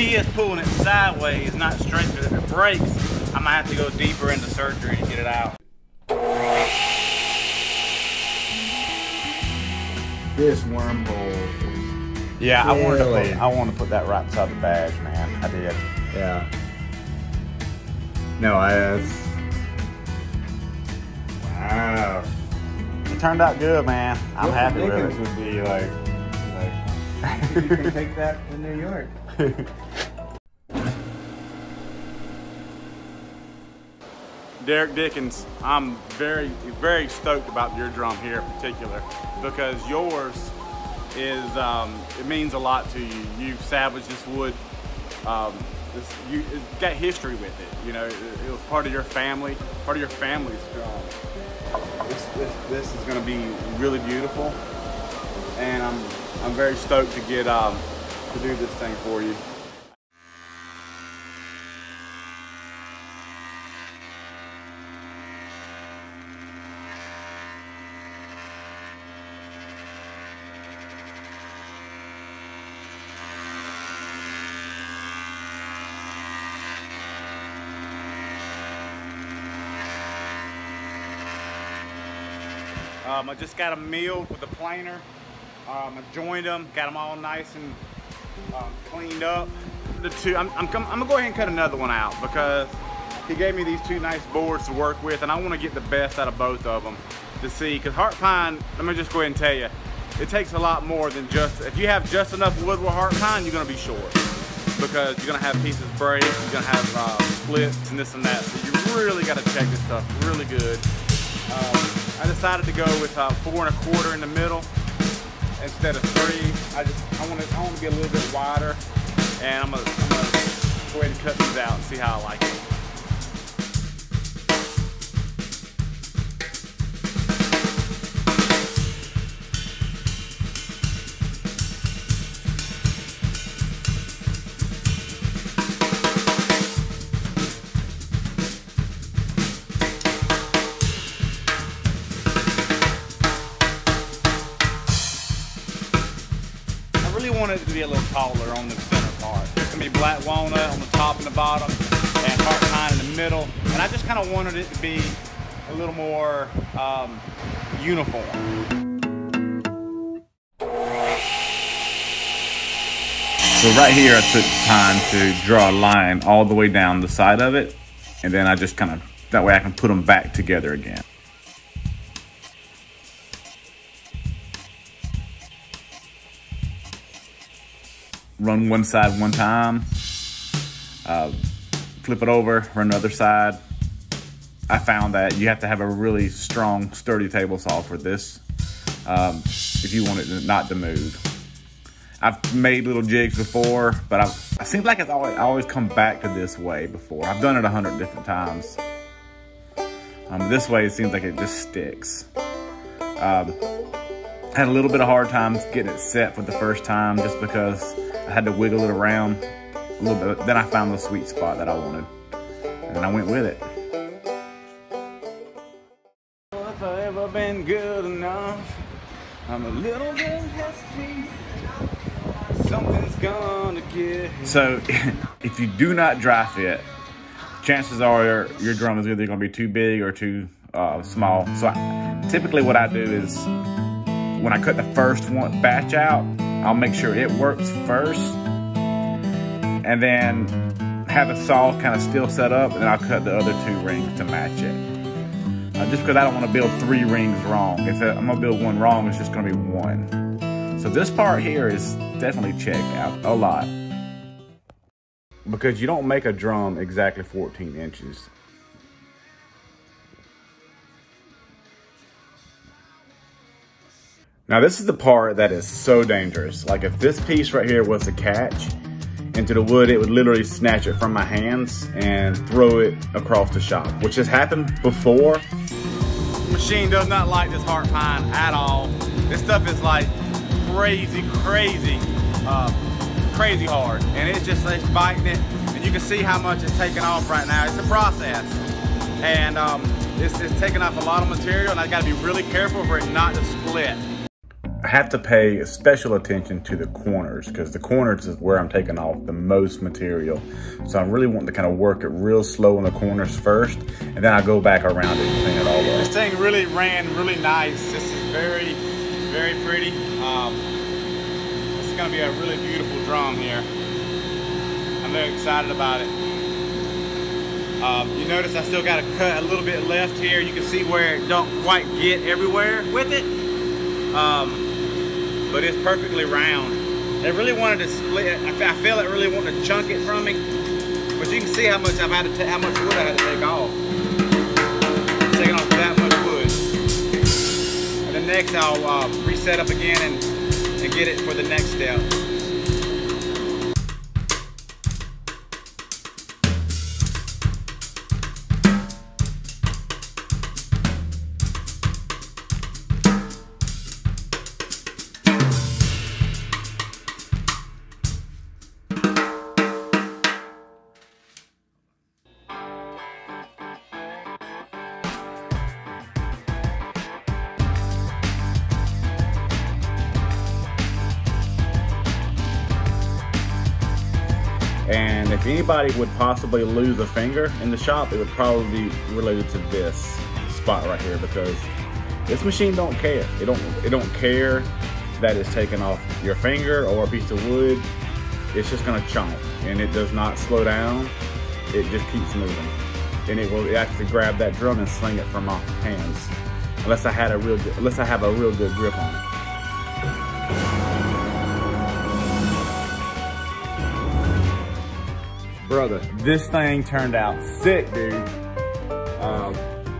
key is pulling it sideways, not straight, because if it breaks, I might have to go deeper into surgery to get it out. This worm hole. Yeah, I wanted to put that right beside the badge, man. I did. Yeah. No, wow. It turned out good, man. I'm happy with it. Would be like you can take that to New York. Derek Dickens, I'm very, very stoked about your drum here in particular, because yours is, it means a lot to you. You've salvaged this wood. It's got history with it. You know, it was part of your family, part of your family's drum. This is going to be really beautiful, and I'm very stoked to get to do this thing for you. I just got them milled with a planer. I joined them, got them all nice and cleaned up. I'm gonna go ahead and cut another one out, because he gave me these two nice boards to work with, and I want to get the best out of both of them to see. Because Heartpine, let me just go ahead and tell you, it takes a lot more than just, if you have just enough wood with Heartpine, you're gonna be short, because you're gonna have pieces break, you're gonna have splits and this and that. So you really got to check this stuff really good. I decided to go with 4 1/4 in the middle instead of 3. I want to be a little bit wider, and I'm gonna go ahead and cut these out and see how I like it. I want it to be a little taller on the center part. It's gonna be black walnut on the top and the bottom, and Heartpine in the middle. And I just kind of wanted it to be a little more uniform. So right here, I took time to draw a line all the way down the side of it, and then I just kind of, that way I can put them back together again. Run one side one time, flip it over, run the other side. I found that you have to have a really strong, sturdy table saw for this if you want it not to move. I've made little jigs before, but I seem like I always come back to this way before. I've done it 100 different times. This way it seems like it just sticks. Had a little bit of hard time getting it set for the first time, just because I had to wiggle it around a little bit. Then I found the sweet spot that I wanted, and then I went with it. Well, if I ever been good enough, I'm a little bit hesitant. Something's gonna get. So, if you do not dry fit, chances are your drum is either gonna be too big or too small. So, typically what I do is, when I cut the first batch out, I'll make sure it works first, and then have the saw kind of still set up, and then I'll cut the other 2 rings to match it. Just because I don't want to build 3 rings wrong. If I'm gonna build 1 wrong, it's just gonna be 1. So this part here is definitely checked out a lot, because you don't make a drum exactly 14 inches. Now this is the part that is so dangerous. Like, if this piece right here was to catch into the wood, it would literally snatch it from my hands and throw it across the shop, which has happened before. The machine does not like this Heartpine at all. This stuff is like crazy hard, and it's biting it, and you can see how much it's taking off right now. It's a process, and it's taking off a lot of material, and I got to be really careful for it not to split. I have to pay special attention to the corners because the corners is where I'm taking off the most material. So I really want to kind of work it real slow on the corners first, and then I go back around it and clean it all up. This thing really ran really nice. This is very, very pretty. This is gonna be a really beautiful drum here. I'm very excited about it. You notice I still got a cut a little bit left here. You can see where it don't quite get everywhere with it. But it's perfectly round. They really wanted to split. I feel it really wanted to chunk it from me. But you can see how much I've had to how much wood I had to take off. Taking off that much wood. And then next I'll reset up again and get it for the next step. And if anybody would possibly lose a finger in the shop, it would probably be related to this spot right here, because this machine don't care. It don't care that it's taking off your finger or a piece of wood. It's just gonna chomp, and it does not slow down. It just keeps moving, and it will actually grab that drum and sling it from my hands, unless I have a real good grip on it. Brother, this thing turned out sick, dude.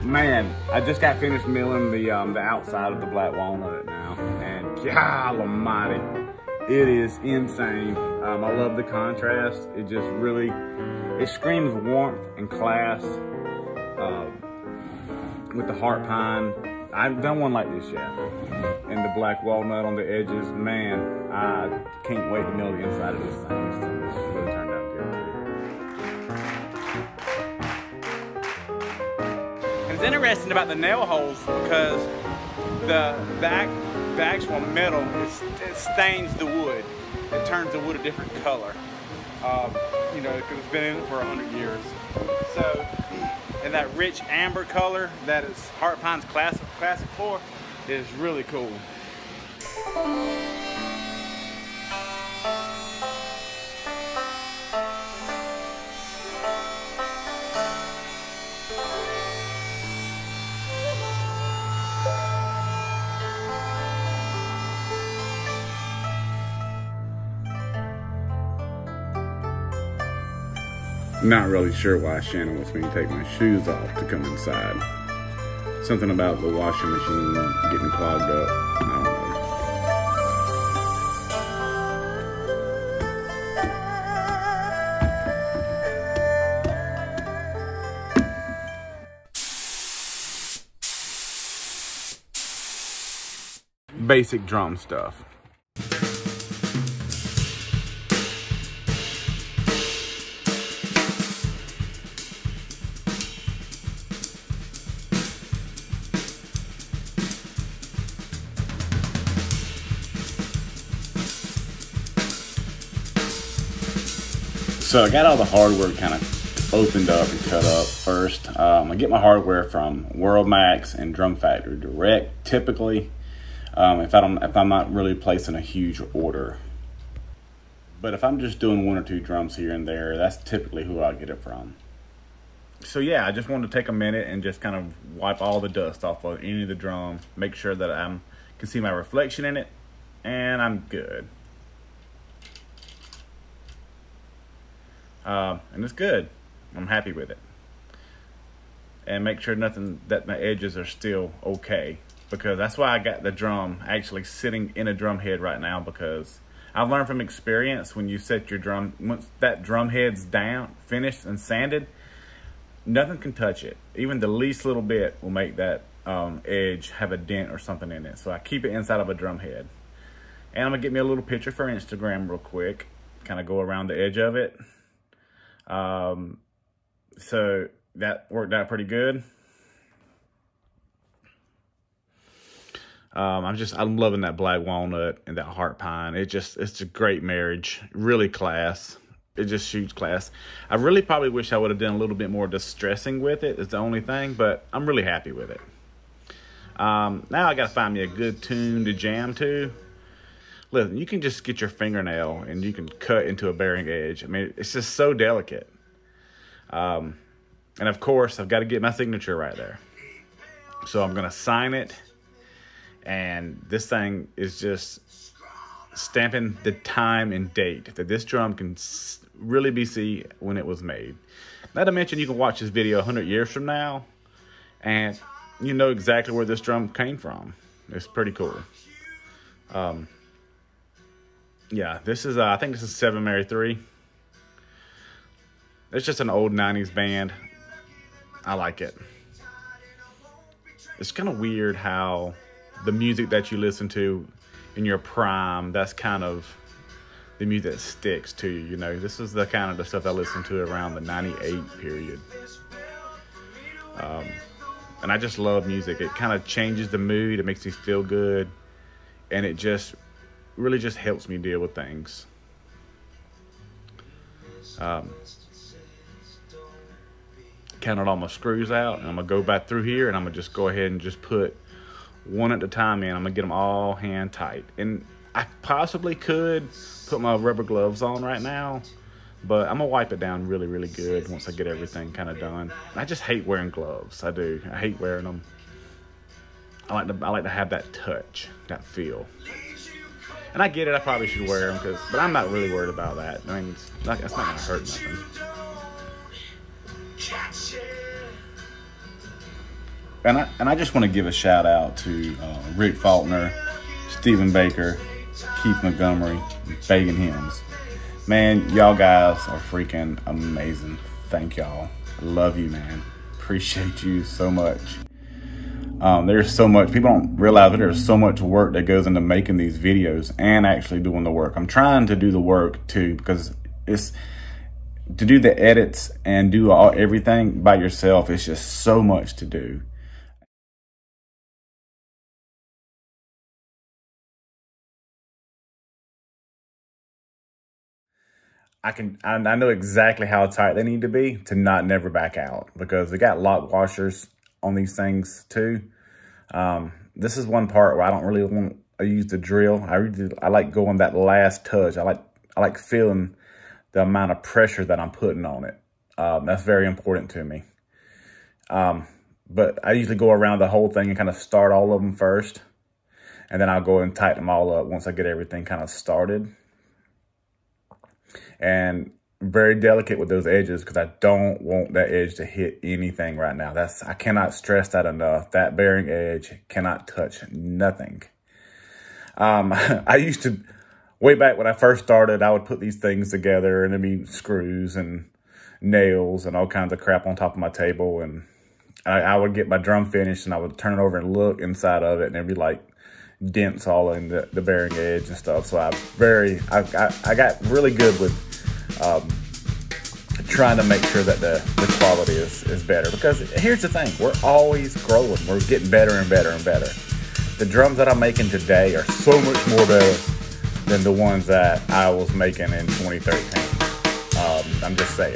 Man, I just got finished milling the outside of the black walnut now, and God almighty, it is insane. I love the contrast. It just really, it screams warmth and class with the Heartpine. I haven't done one like this yet. And the black walnut on the edges, man, I can't wait to mill the inside of this thing. This thing really turned out good too. It's interesting about the nail holes because the actual metal, it stains the wood. It turns the wood a different color. You know, because it's been in it for 100 years. So, and that rich amber color that is Heartpine's classic for is really cool. Not really sure why Shannon wants me to take my shoes off to come inside. Something about the washing machine getting clogged up. I don't know. Basic drum stuff. So I got all the hardware kind of opened up and cut up first. I get my hardware from World Max and Drum Factory direct, typically, if I'm not really placing a huge order. But if I'm just doing one or two drums here and there, that's typically who I get it from. So yeah, I just wanted to take a minute and just kind of wipe all the dust off of any of the drum, make sure that I can see my reflection in it, and I'm good. And it's good. I'm happy with it. And make sure that my edges are still okay, because that's why I got the drum actually sitting in a drum head right now, because I've learned from experience, when you set your drum, once that drum head's down, finished and sanded, nothing can touch it. Even the least little bit will make that edge have a dent or something in it. So I keep it inside of a drum head. And I'm gonna get me a little picture for Instagram real quick, kind of go around the edge of it. So that worked out pretty good. I'm loving that black walnut and that Heartpine. It's a great marriage, really class. It just shoots class. I really probably wish I would have done a little bit more distressing with it. It's the only thing, but I'm really happy with it. Now I got to find me a good tune to jam to. Listen, you can just get your fingernail and you can cut into a bearing edge. I mean, it's just so delicate. And of course, I've got to get my signature right there. So I'm going to sign it. And this thing is just stamping the time and date that this drum can really be seen when it was made. Not to mention, you can watch this video 100 years from now and you know exactly where this drum came from. It's pretty cool. Yeah, this is I think this is 7 Mary 3. It's just an old 90s band. I like it. It's kind of weird how the music that you listen to in your prime, that's kind of the music that sticks to you, you know. This is the kind of the stuff I listened to around the 98 period. And I just love music. It kind of changes the mood. It makes me feel good. And it just really just helps me deal with things. Counted all my screws out, and I'm gonna go back through here and I'm gonna just go ahead and just put one at a time in. I'm gonna get them all hand tight. And I possibly could put my rubber gloves on right now, but I'm gonna wipe it down really, really good once I get everything kind of done. I just hate wearing gloves. I do. I hate wearing them. I like to have that touch, that feel. And I get it. I probably should wear them, but I'm not really worried about that. I mean, it's not gonna hurt nothing. And I just want to give a shout out to Rick Faulkner, Stephen Baker, Keith Montgomery, and Feagan Helms. Man, y'all guys are freaking amazing. Thank y'all. I love you, man. Appreciate you so much. There's so much, people don't realize that there's so much work that goes into making these videos and actually doing the work. I'm trying to do the work too, because it's to do the edits and do everything by yourself. It's just so much to do. I know exactly how tight they need to be to not never back out, because they got lock washers on these things too. This is one part where I don't really want to use the drill. I like going that last touch. I like feeling the amount of pressure that I'm putting on it. That's very important to me. But I usually go around the whole thing and kind of start all of them first, and then I'll go and tighten them all up once I get everything kind of started. And very delicate with those edges, because I don't want that edge to hit anything right now. I cannot stress that enough. That bearing edge cannot touch nothing. I used to, way back when I first started, I would put these things together, and there'd be screws and nails and all kinds of crap on top of my table. And I would get my drum finished, and I would turn it over and look inside of it, and there'd be like dents all in the bearing edge and stuff. So I got really good with trying to make sure that the quality is better, because here's the thing, we're always growing. We're getting better and better and better. The drums that I'm making today are so much more better than the ones that I was making in 2013. I'm just saying.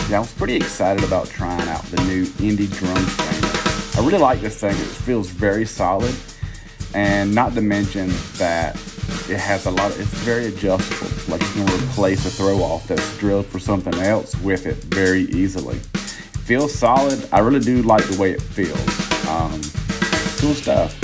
Yeah, I was pretty excited about trying out the new Indie drum strainer. I really like this thing. It feels very solid, and not to mention that it has it's very adjustable. Like, you can replace a throw off that's drilled for something else with it very easily. It feels solid. I really do like the way it feels. Cool stuff.